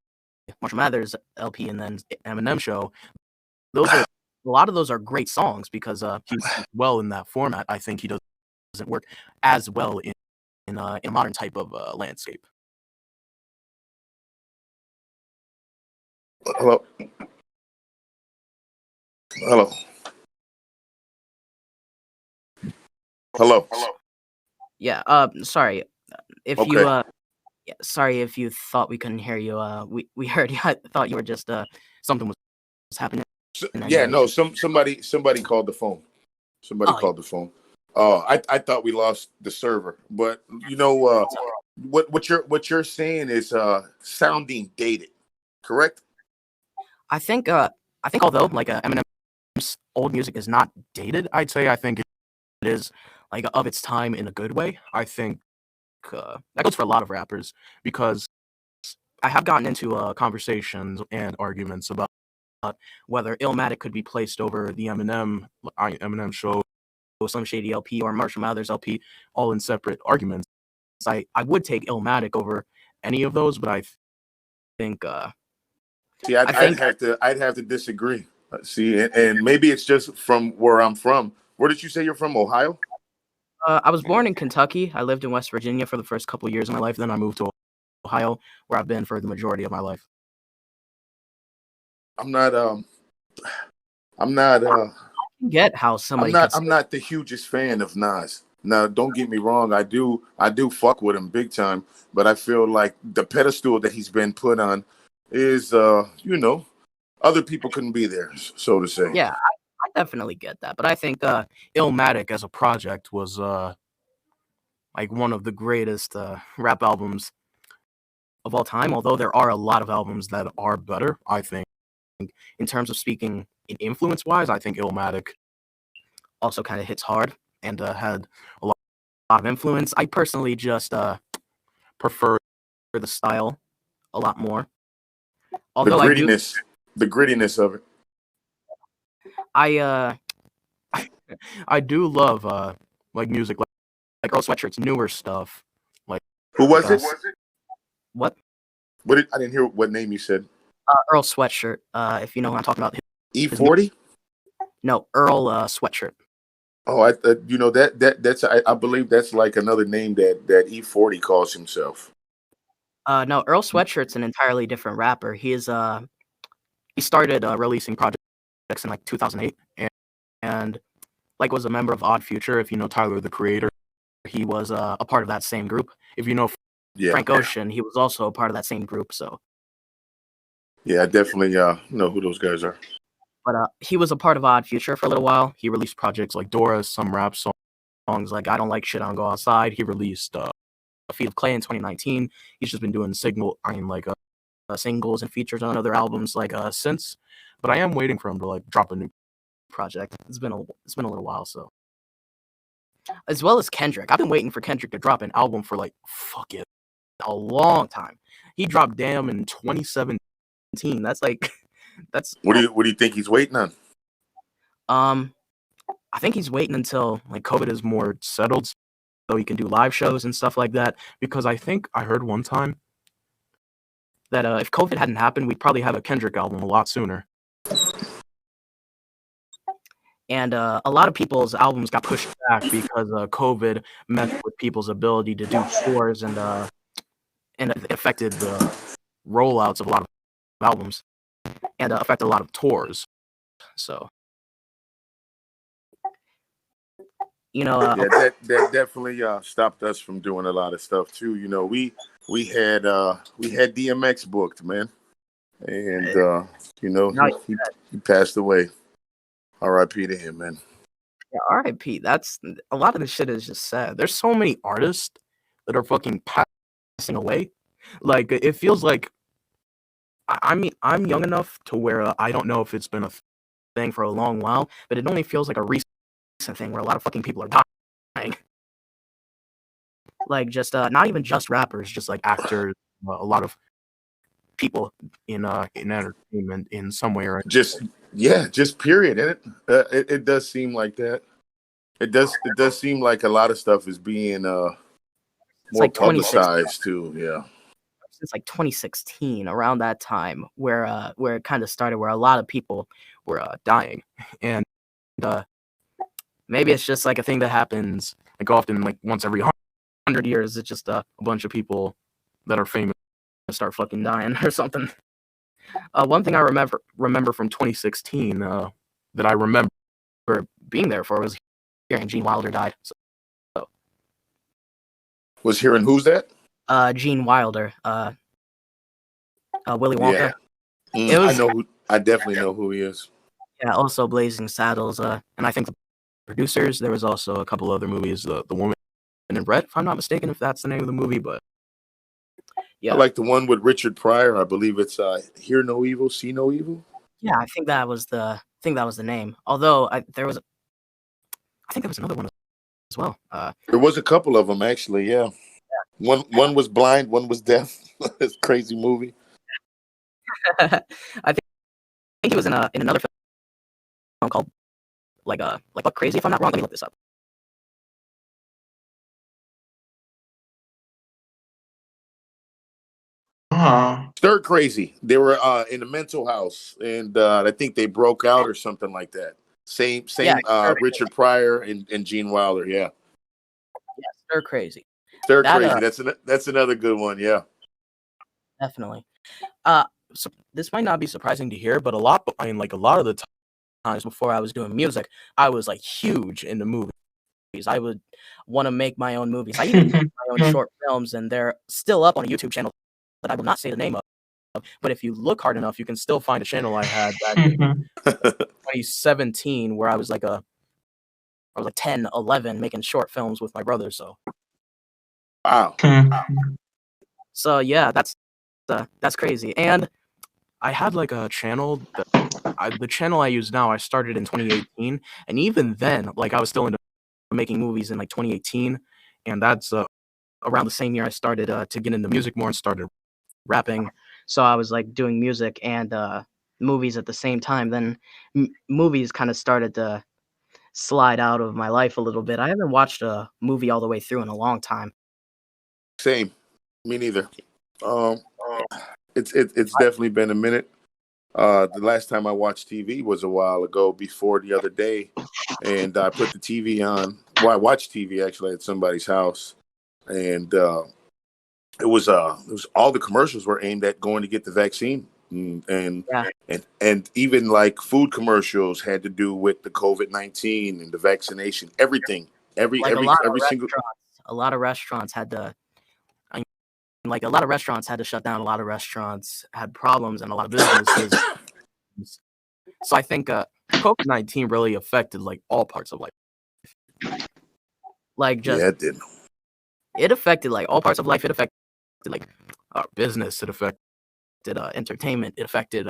Marshall Mathers LP, and then Eminem show, those are a lot of those are great songs because he's well in that format. I think he doesn't work as well in a modern type of landscape. Hello. Yeah. Sorry if Okay. you sorry if you thought we couldn't hear you. We heard you. I thought you were just something was happening. Yeah, no. Somebody called the phone. Somebody called the phone. I thought we lost the server, but what you're saying is sounding dated, correct? I think although like Eminem's old music is not dated, I think it is like of its time in a good way. I think that goes for a lot of rappers because I have gotten into conversations and arguments about whether Illmatic could be placed over the Eminem show, Some Shady LP, or Marshall Mathers LP, all in separate arguments. I would take Illmatic over any of those, but I think See, I'd have to disagree. See, and maybe it's just from where I'm from. Where did you say you're from? Ohio? I was born in Kentucky. I lived in West Virginia for the first couple of years of my life. Then I moved to Ohio, where I've been for the majority of my life. I'm not Get how somebody I'm not the hugest fan of Nas. Now, don't get me wrong, I do fuck with him big time, but I feel like the pedestal that he's been put on is other people couldn't be there, so to say. Yeah, I definitely get that, but I think Illmatic as a project was like one of the greatest rap albums of all time, although there are a lot of albums that are better. I think in terms of speaking in influence wise, I think Illmatic also kind of hits hard and had a lot of influence. I personally just prefer the style a lot more. Although the grittiness of it. I do love like music like Earl Sweatshirt's newer stuff. Like who was it? What? I didn't hear what name you said. Earl Sweatshirt. If you know what I'm talking about. E40? No, Earl Sweatshirt. Oh, that's I believe that's like another name that E40 calls himself. No, Earl Sweatshirt's an entirely different rapper. He started releasing projects in like 2008, and like was a member of Odd Future. If you know Tyler the Creator, he was a part of that same group. If you know Yeah. Frank Ocean, he was also a part of that same group. So Yeah, I definitely know who those guys are. but he was a part of Odd Future for a little while. He released projects like Dora, some rap songs like I Don't Like Shit, I Don't Go Outside. He released Feet of Clay in 2019. He's just been doing singles and features on other albums like since. But I am waiting for him to like drop a new project. It's been a little while, so. As well as Kendrick. I've been waiting for Kendrick to drop an album for like a long time. He dropped Damn in 2017. That's like What do you think he's waiting on? I think he's waiting until like COVID is more settled so he can do live shows and stuff like that. Because I think I heard one time that if COVID hadn't happened, we'd probably have a Kendrick album a lot sooner. And a lot of people's albums got pushed back because COVID messed with people's ability to do tours, and it affected the rollouts of a lot of albums, and affected a lot of tours. So, you know, yeah, that definitely stopped us from doing a lot of stuff too. You know, we had DMX booked, man, and you know he passed away. R.I.P. to him, man. Yeah, R.I.P. That's a lot of this shit is just sad. There's so many artists that are fucking passing away. Like it feels like I mean I'm young enough to where I don't know if it's been a thing for a long while, but it only feels like a recent thing where a lot of fucking people are dying. Like just not even just rappers, just like actors, a lot of people in entertainment in some way or just period. And it does seem like that. It does seem like a lot of stuff is being more like publicized too. Yeah. Since like 2016, around that time, where it kind of started, where a lot of people were dying, and maybe it's just like a thing that happens like often, like once every 100 years. It's just a bunch of people that are famous start fucking dying or something. One thing I remember from 2016 that I remember being there for was hearing Gene Wilder died. So. Was hearing who's that? Gene Wilder, Willy Wonka. Yeah. I definitely know who he is. Yeah, also Blazing Saddles, and I think the producers. There was also a couple other movies, The Woman in Red, if I'm not mistaken, if that's the name of the movie. But yeah, I like the one with Richard Pryor. I believe it's Hear No Evil, See No Evil. Yeah, I think that was the name. Although I think there was another one as well. There was a couple of them actually. Yeah. One was blind, one was deaf. It's a crazy movie. I think he was in another film called like Buck Crazy. If I'm not wrong, let me look this up. Stir Crazy. They were in a mental house, and I think they broke out or something like that. Same. Yeah, Richard Pryor and Gene Wilder. Yeah. Yeah, Stir Crazy. Stir Crazy. That's another good one. Yeah. Definitely. So this might not be surprising to hear, but a lot of the times before I was doing music, I was like huge into movies. I would want to make my own movies. I even make my own short films, and they're still up on a YouTube channel that I will not say the name of. But if you look hard enough, you can still find a channel I had back in 2017 where I was like 10, 11 making short films with my brother. So wow. So yeah, that's crazy. And I had like a channel the channel I use now, I started in 2018, and even then, like I was still into making movies in like 2018, and that's around the same year I started to get into music more and started rapping. So I was like doing music and movies at the same time. Then movies kind of started to slide out of my life a little bit. I haven't watched a movie all the way through in a long time. Same. Me neither. It's definitely been a minute. The last time I watched TV was a while ago, before the other day, and I put the TV on. Well, I watched TV actually at somebody's house, and it was all the commercials were aimed at going to get the vaccine. and Yeah, and even like food commercials had to do with the COVID-19 and the vaccination. Everything, like a lot of every single. restaurants had to. I mean, like a lot of restaurants had to shut down. A lot of restaurants had problems, and a lot of businesses. So I think COVID-19 really affected like all parts of life. Like just Yeah, it did. it affected like all parts of life. It affected like our business. It affected entertainment. It affected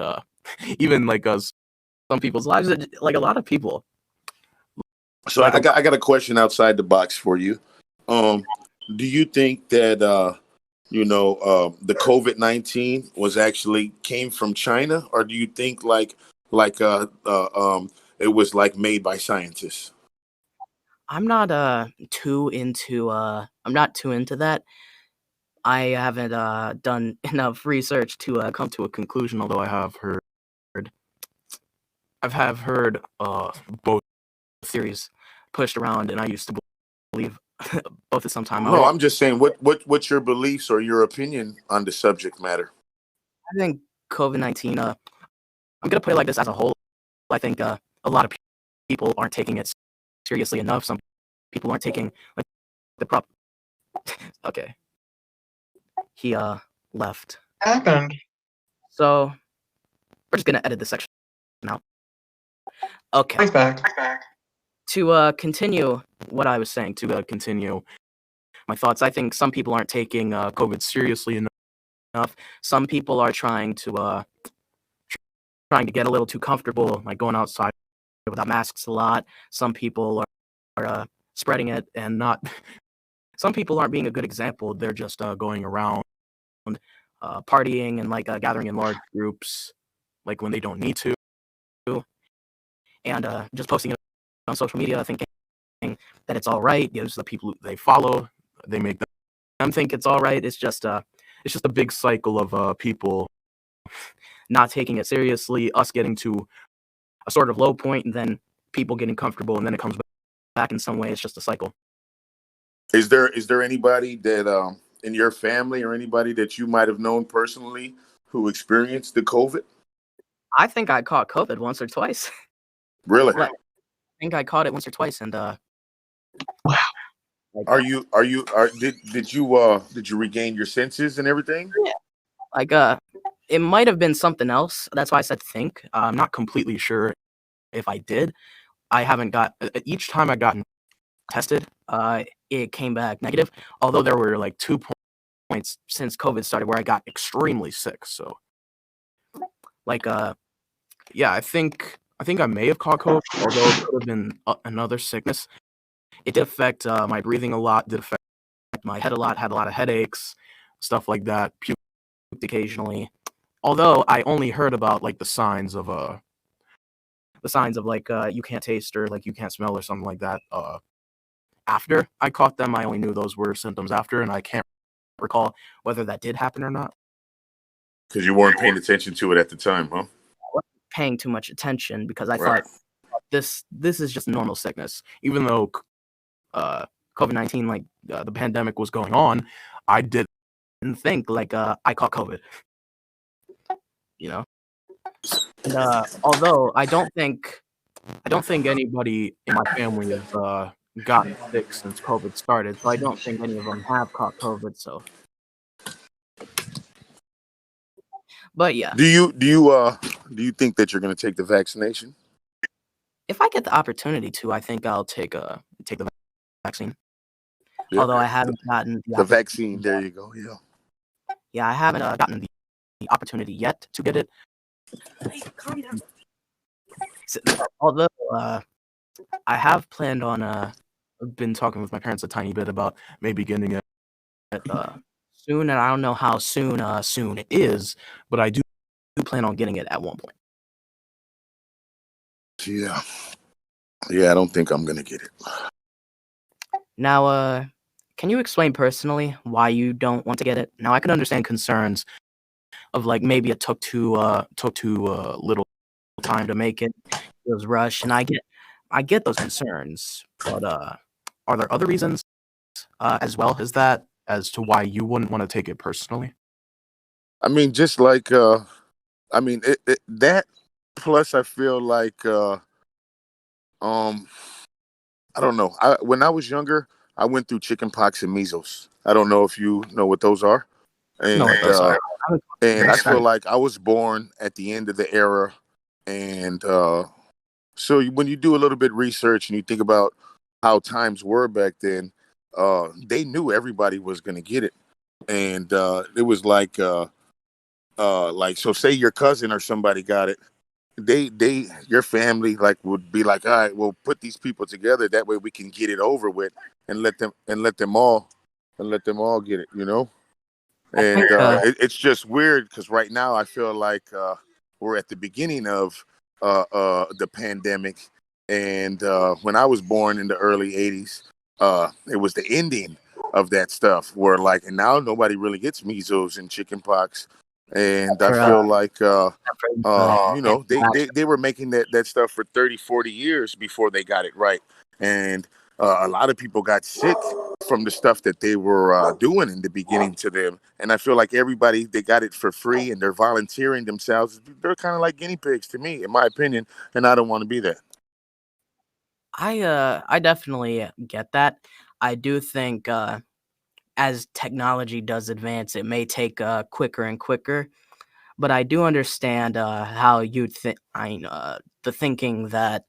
even like some people's lives. Like a lot of people. So Like I got a question outside the box for you. Do you think that the COVID-19 was actually came from China, or do you think like it was like made by scientists? I'm not too into that. I haven't done enough research to come to a conclusion. Although I have heard both Theories pushed around, and I used to believe both at some time. No, I'm just saying what's your beliefs or your opinion on the subject matter? I think COVID-19. I'm gonna put it like this as a whole. I think a lot of people aren't taking it seriously enough. Some people aren't taking like the prop. Okay, he left. Happened. So we're just gonna edit this section out. Okay. He's back. To continue what I was saying, to continue my thoughts, I think some people aren't taking COVID seriously enough. Some people are trying to get a little too comfortable, like going outside without masks a lot. Some people are spreading it and not. Some people aren't being a good example. They're just going around partying and like gathering in large groups, like when they don't need to, and just posting it on social media, thinking that it's all right. Gives the people they follow, they make them think it's all right. It's just a big cycle of people not taking it seriously, us getting to a sort of low point, and then people getting comfortable, and then it comes back in some way. It's just a cycle. Is there anybody that in your family or anybody that you might have known personally who experienced the COVID? I think I caught COVID once or twice. Really? I think I caught it once or twice, and Wow. did you regain your senses and everything? like it might have been something else. That's why I said think. I'm not completely sure if I did. I haven't got each time I gotten tested, it came back negative. Although there were like 2 points since COVID started where I got extremely sick. So, like, yeah, I think I may have caught COVID, although it could have been another sickness. It did affect my breathing a lot. Did affect my head a lot. Had a lot of headaches, stuff like that. Puked occasionally. Although I only heard about like the signs of like you can't taste or like you can't smell or something like that. After I caught them, I only knew those were symptoms after, and I can't recall whether that did happen or not. Because you weren't paying attention to it at the time, huh? I wasn't paying too much attention because I Right. thought this is just normal sickness. Even though COVID-19, like the pandemic was going on, I didn't think like I caught COVID. You know, and although I don't think anybody in my family has gotten sick since COVID started, so I don't think any of them have caught COVID. So, but yeah, Do you think that you're going to take the vaccination? if I get the opportunity to, I think I'll take the vaccine. Yeah. Although I haven't gotten The vaccine. There you go. Yeah. Yeah, I haven't gotten the opportunity yet to get it. Although I have planned on I've been talking with my parents a tiny bit about maybe getting it soon, and I don't know how soon it is, but I do plan on getting it at one point. Yeah. Yeah, I don't think I'm going to get it. Now, can you explain personally why you don't want to get it? Now, I can understand concerns of like maybe it took too little time to make it. It was rushed, and I get those concerns, but are there other reasons as well as that as to why you wouldn't want to take it personally? I mean, just like I mean, that plus I feel like um I don't know. When I was younger, I went through chicken pox and measles. I don't know if you know what those are. No, what And those are. I feel like I was born at the end of the era, and so when you do a little bit research and you think about how times were back then, they knew everybody was going to get it, and it was like so. Say your cousin or somebody got it, your family like would be like, all right, we'll put these people together. That way we can get it over with and let them all get it. You know. I And think it's just weird because right now I feel like we're at the beginning of the pandemic, and when I was born in the early '80s, it was the ending of that stuff. Where like, and now nobody really gets measles and chickenpox, and I for feel like for, they were making that stuff for 30, 40 years before they got it right, and a lot of people got sick from the stuff that they were doing in the beginning to them. And I feel like everybody, they got it for free and they're volunteering themselves. They're kind of like guinea pigs to me, in my opinion, and I don't want to be that. I definitely get that. I do think as technology does advance, it may take quicker and quicker. But I do understand how you'd think. The thinking that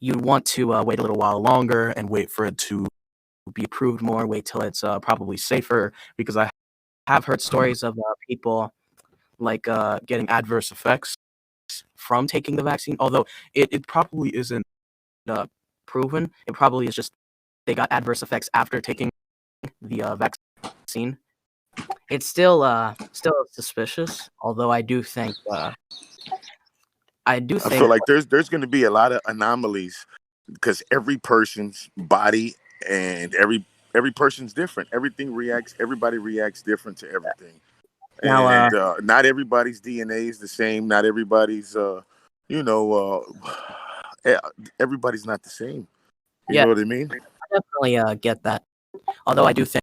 you'd want to wait a little while longer and wait for it to be approved more. Wait till it's probably safer, because I have heard stories of people like getting adverse effects from taking the vaccine. Although it probably isn't uh, proven. It probably is just they got adverse effects after taking the vaccine. It's still suspicious. Although I do I feel think like there's going to be a lot of anomalies because every person's body and every person's different. Everybody reacts different to everything. now And not everybody's DNA is the same. Not everybody's, you know, eh, everybody's not the same. You yeah, know what I mean? I definitely get that. Although I do think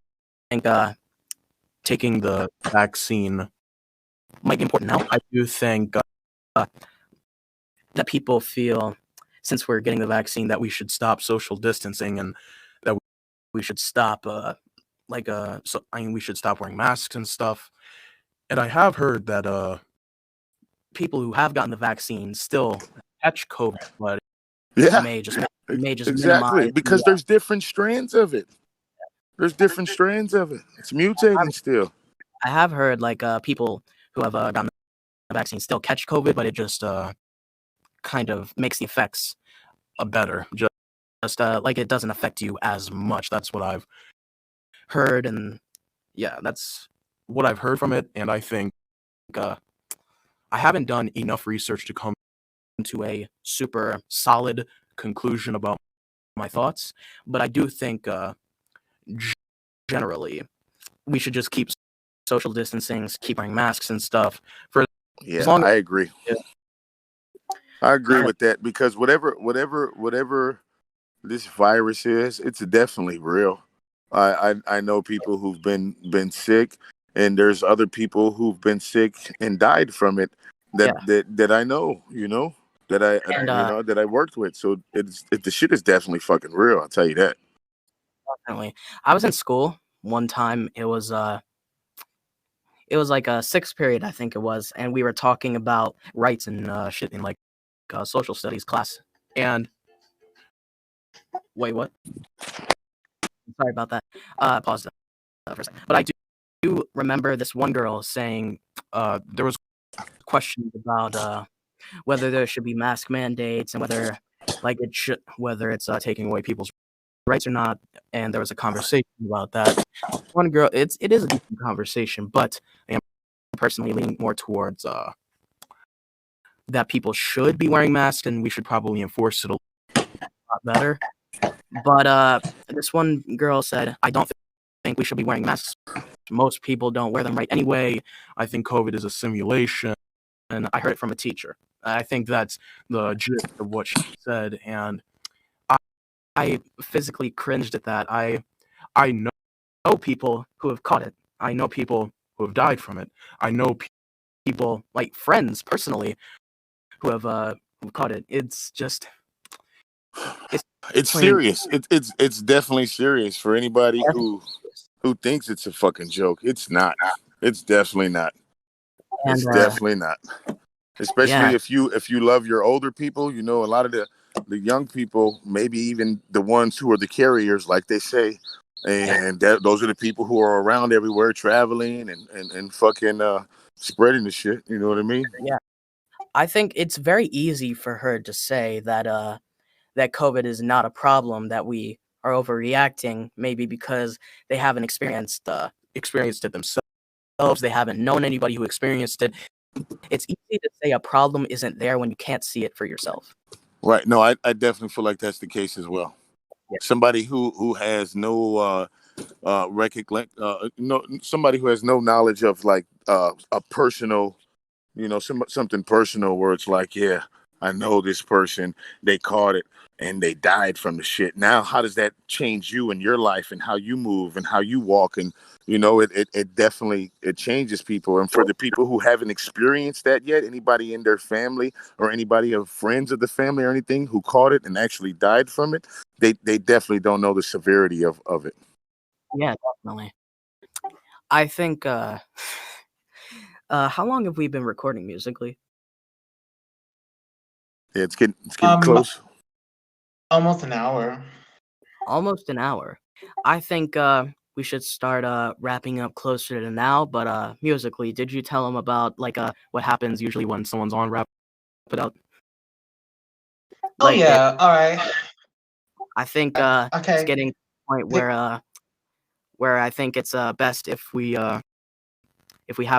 Taking the vaccine might be important now. I do think uh, that people feel since we're getting the vaccine that we should stop social distancing and that we should stop we should stop wearing masks and stuff. And I have heard that people who have gotten the vaccine still catch COVID, but it Yeah, may just exactly. minimize the Because there's different strands of it. There's different strands of it. It's mutating still. I have heard like people who have gotten the vaccine still catch COVID, but it just kind of makes the effects better. just like it doesn't affect you as much. That's what I've heard, and yeah, that's What I've heard from it, and I think uh, I haven't done enough research to come to a super solid conclusion about my thoughts, but I do think g- generally we should just keep social distancing, keep wearing masks and stuff for as Yeah, long I agree. as I agree uh, with that because whatever this virus is, it's definitely real. I know people who've been sick, and there's other people who've been sick and died from it yeah, that I know, that and that I worked with. So the shit is definitely fucking real. I'll tell you that. definitely. I was in school one time. It was like a sixth period, I think it was, and we were talking about rights and shit in like social studies class. And wait, what? Sorry about that. Pause for a second. But I do remember this one girl saying there was questions about whether there should be mask mandates and whether it's taking away people's rights or not. And there was a conversation about that. One girl, it is a decent conversation, but I am personally leaning more towards that people should be wearing masks and we should probably enforce it a lot better. But this one girl said, I don't think we should be wearing masks. Most people don't wear them right anyway. I think COVID is a simulation, and I heard it from a teacher. I think that's the gist of what she said, and I physically cringed at that. I know people who have caught it. I know people who have died from it. I know people, like friends personally, who caught it. It's just it's It's plain. serious. It's definitely serious for anybody who thinks it's a fucking joke. It's not. It's definitely not. And It's definitely not. Especially yeah, if you love your older people, you know, a lot of the young people, maybe even the ones who are the carriers, like they say, and those are the people who are around everywhere, traveling and fucking spreading the shit. You know what I mean? yeah. I think it's very easy for her to say that COVID is not a problem, that we are overreacting, maybe because they haven't experienced it themselves. They haven't known anybody who experienced it. It's easy to say a problem isn't there when you can't see it for yourself. Right. No, I definitely feel like that's the case as well. Yeah. Somebody who has no no, somebody who has no knowledge of like a personal, you know, something personal where it's like, yeah, I know this person, they caught it and they died from the shit. Now, how does that change you and your life and how you move and how you walk? And, you know, it definitely, it changes people. And for the people who haven't experienced that yet, anybody in their family or anybody of friends of the family or anything who caught it and actually died from it, they definitely don't know the severity of it. Yeah, definitely. I think how long have we been recording musically? Yeah, it's getting close. Almost an hour. Almost an hour. I think we should start wrapping up closer to now, but musically, did you tell them about like what happens usually when someone's on wrap it up? Oh Like yeah. All right. I think it's Okay. getting to the point where I think it's best if we have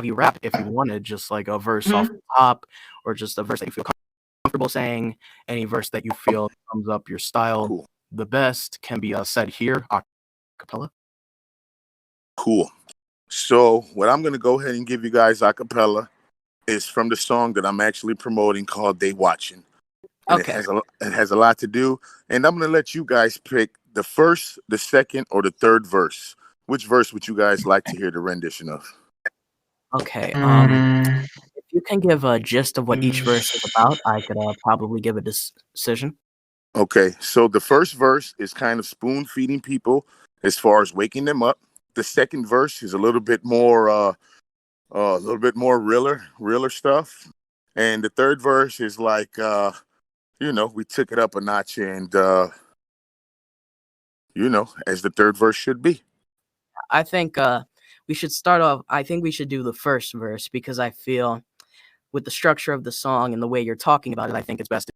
you rap if you wanted, just like a verse off Mhm. the top, or just a verse that you feel comfortable saying. Any verse that you feel sums up your style Cool. the best can be said here, a cappella. Cool. So what I'm gonna go ahead and give you guys a cappella is from the song that I'm actually promoting called "They Watchin," and Okay. it has a lot to do. And I'm gonna let you guys pick the first, the second, or the third verse. Which verse would you guys like to hear the rendition of? Okay. Mm, If you can give a gist of what each verse is about, I could probably give a decision. Okay, so the first verse is kind of spoon feeding people as far as waking them up. The second verse is a little bit more realer stuff. And the third verse is like, you know, we took it up a notch and, you know, as the third verse should be. I think we should start off. I think we should do the first verse because I feel with the structure of the song and the way you're talking about it, I think it's best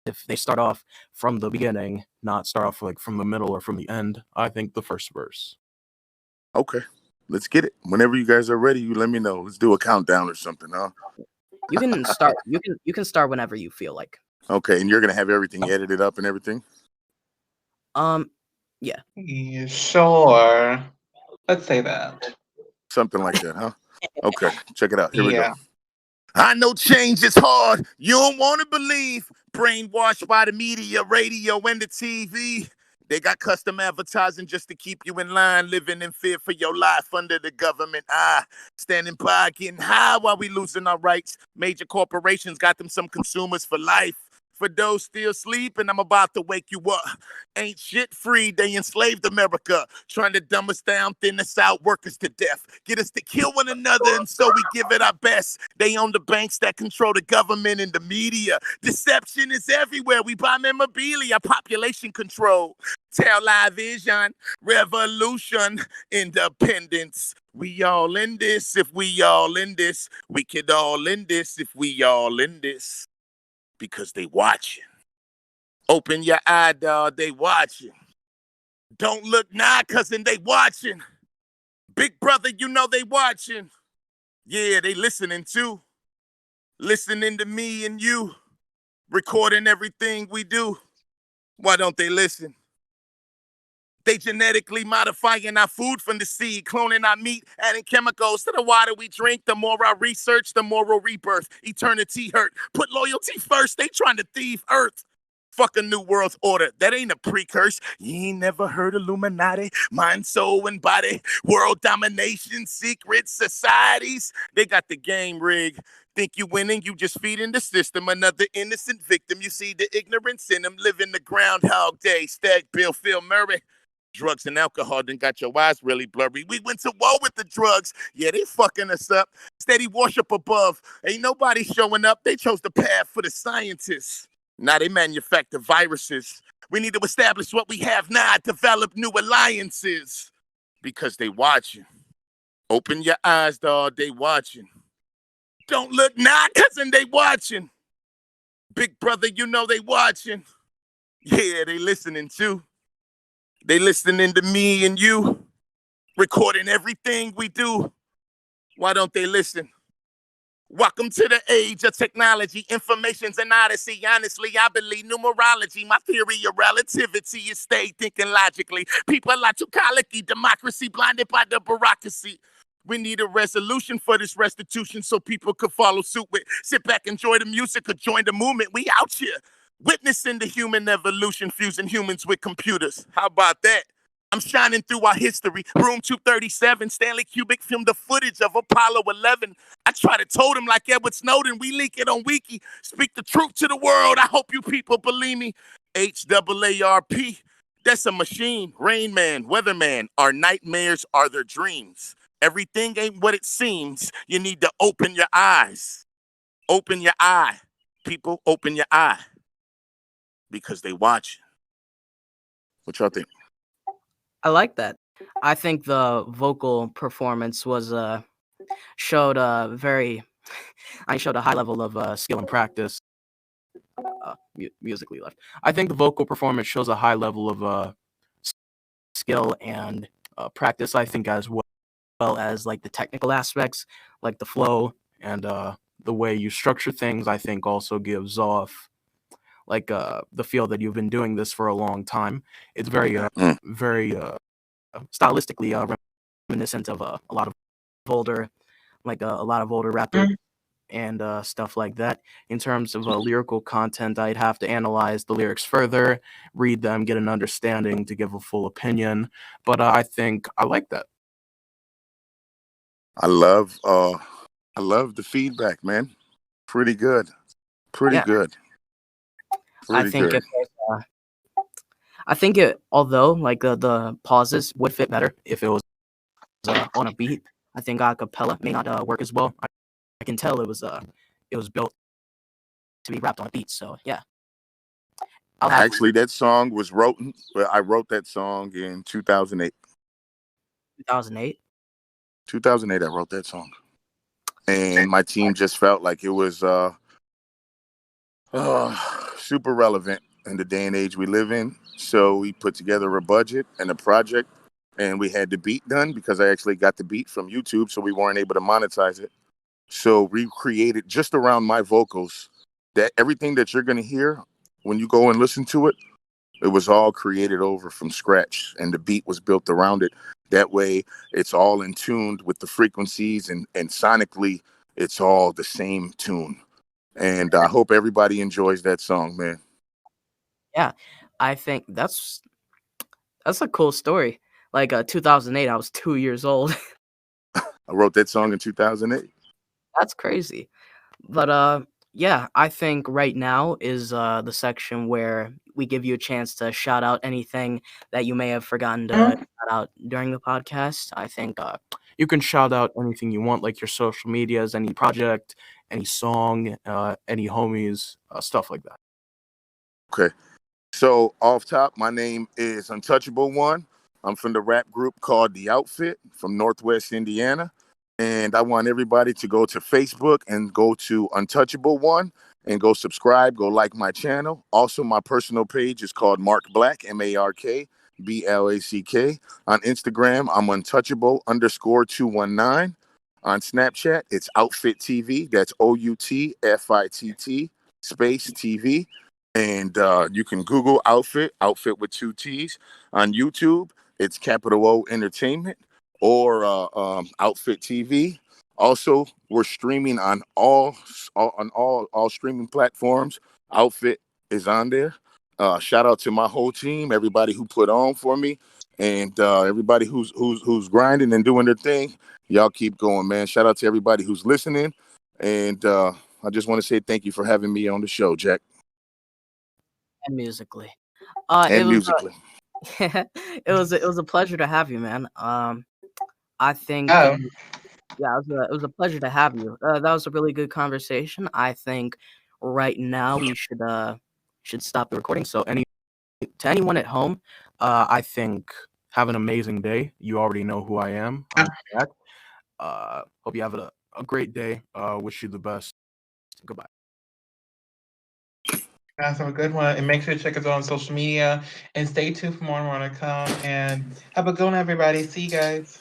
if they start off from the beginning, not start off like from the middle or from the end. I think the first verse. Okay, let's get it. Whenever you guys are ready, you let me know. Let's do a countdown or something, huh? You can start. You can start whenever you feel like. Okay, and you're going to have everything edited up and everything? Yeah. yeah, sure. Let's say that. Something like that, huh? Okay, check it out. Here we go. Yeah. I know change is hard. You don't want to believe. Brainwashed by the media, radio, and the TV. They got custom advertising just to keep you in line, living in fear for your life under the government eye. Standing by, getting high while we losing our rights. Major corporations got them some consumers for life. For those still sleeping, I'm about to wake you up. Ain't shit free, they enslaved America. Trying to dumb us down, thin us out, work us to death. Get us to kill one another, and so we give it our best. They own the banks that control the government and the media. Deception is everywhere. We buy memorabilia, population control. Tell live vision, revolution, independence. We all in this. If we all in this, we could all in this. If we all in this, because they watching. Open your eye, dog. They watching. Don't look now, cousin. They watching. Big brother, you know they watching. Yeah, they listening too. Listening to me and you. Recording everything we do. Why don't they listen? They genetically modifying our food from the seed, cloning our meat, adding chemicals to the water we drink. The more I research, the moral rebirth. Eternity hurt. Put loyalty first. They trying to thieve earth. Fuck a new world order. That ain't a precursor. You ain't never heard Illuminati, mind, soul, and body, world domination, secret societies. They got the game rigged. Think you winning, you just feeding the system. Another innocent victim. You see the ignorance in them, living the Groundhog Day. Stag Bill, Phil Murray. Drugs and alcohol done got your eyes really blurry. We went to war with the drugs. Yeah, they fucking us up. Steady worship above. Ain't nobody showing up. They chose the path for the scientists. Now they manufacture viruses. We need to establish what we have now, develop new alliances. Because they watching. Open your eyes, dawg, they watching. Don't look now, cousin, they watching. Big brother, you know they watching. Yeah, they listening too. They listening to me and you, recording everything we do. Why don't they listen? Welcome to the age of technology. Information's an odyssey. Honestly, I believe numerology. My theory of relativity is stay thinking logically. People are too colicky. Democracy blinded by the bureaucracy. We need a resolution for this restitution so people could follow suit with. Sit back, enjoy the music, or join the movement. We out here witnessing the human evolution, fusing humans with computers. How about that? I'm shining through our history. Room 237, Stanley Kubrick filmed the footage of Apollo 11. I try to told him like Edward Snowden. We leak it on Wiki. Speak the truth to the world. I hope you people believe me. HAARP. That's a machine. Rain Man, Weatherman. Our nightmares are their dreams. Everything ain't what it seems. You need to open your eyes. Open your eye. People, open your eye. Because they watch. What y'all think? I like that. I think the vocal performance was showed a very I showed a high level of skill and practice musically left. I think the vocal performance shows a high level of skill and practice, I think, as well as like the technical aspects, like the flow and the way you structure things, I think also gives off like the feel that you've been doing this for a long time. It's very stylistically reminiscent of a lot of older, like a lot of older rappers and stuff like that. In terms of lyrical content, I'd have to analyze the lyrics further, read them, get an understanding to give a full opinion. But I think I like that. I love the feedback, man. Pretty good. Pretty Yeah. good. I Pretty think good. I think it, although like the pauses would fit better if it was on a beat. I think a cappella may not work as well. I can tell it was built to be rapped on a beat. So yeah, Actually, that song was written. Well, I wrote that song in 2008. 2008. 2008, I wrote that song, and my team just felt like it was super relevant in the day and age we live in. So we put together a budget and a project, and we had the beat done because I actually got the beat from YouTube, so we weren't able to monetize it. So we created just around my vocals that everything that you're going to hear when you go and listen to it, it was all created over from scratch, and the beat was built around it. That way, it's all in tune with the frequencies, and sonically, it's all the same tune. And I hope everybody enjoys that song, man. Yeah, I think that's a cool story. Like 2008, I was 2 years old. I wrote that song in 2008. That's crazy. But yeah, I think right now is the section where we give you a chance to shout out anything that you may have forgotten to shout out during the podcast. I think You can shout out anything you want, like your social medias, any project, any song, any homies, stuff like that. Okay. So off top, my name is Untouchable One. I'm from the rap group called The Outfitt from Northwest Indiana. And I want everybody to go to Facebook and go to Untouchable One and go subscribe, go like my channel. Also, my personal page is called Mark Black, MarkBlack. On Instagram, I'm Untouchable_219. On Snapchat, it's Outfit TV. That's OUTFITT space TV. And you can Google Outfit with 2 T's. On YouTube, it's capital O Entertainment or Outfit TV. Also, we're streaming on all streaming platforms. Outfit is on there. Shout out to my whole team, everybody who put on for me, and everybody who's grinding and doing their thing. Y'all keep going, man. Shout out to everybody who's listening, and I just want to say thank you for having me on the show, Jack. And musically. And It was musically. it was a pleasure to have you, man. I think Oh, yeah, it was a pleasure to have you. That was a really good conversation. I think right now we should stop the recording. So to anyone at home, I think have an amazing day. You already know who I am. I'm Jack. Hope you have a great day. Wish you the best. Goodbye. guys, have a good one. And make sure to check us out on social media and stay tuned for more to come. And have a good one, everybody. See you guys.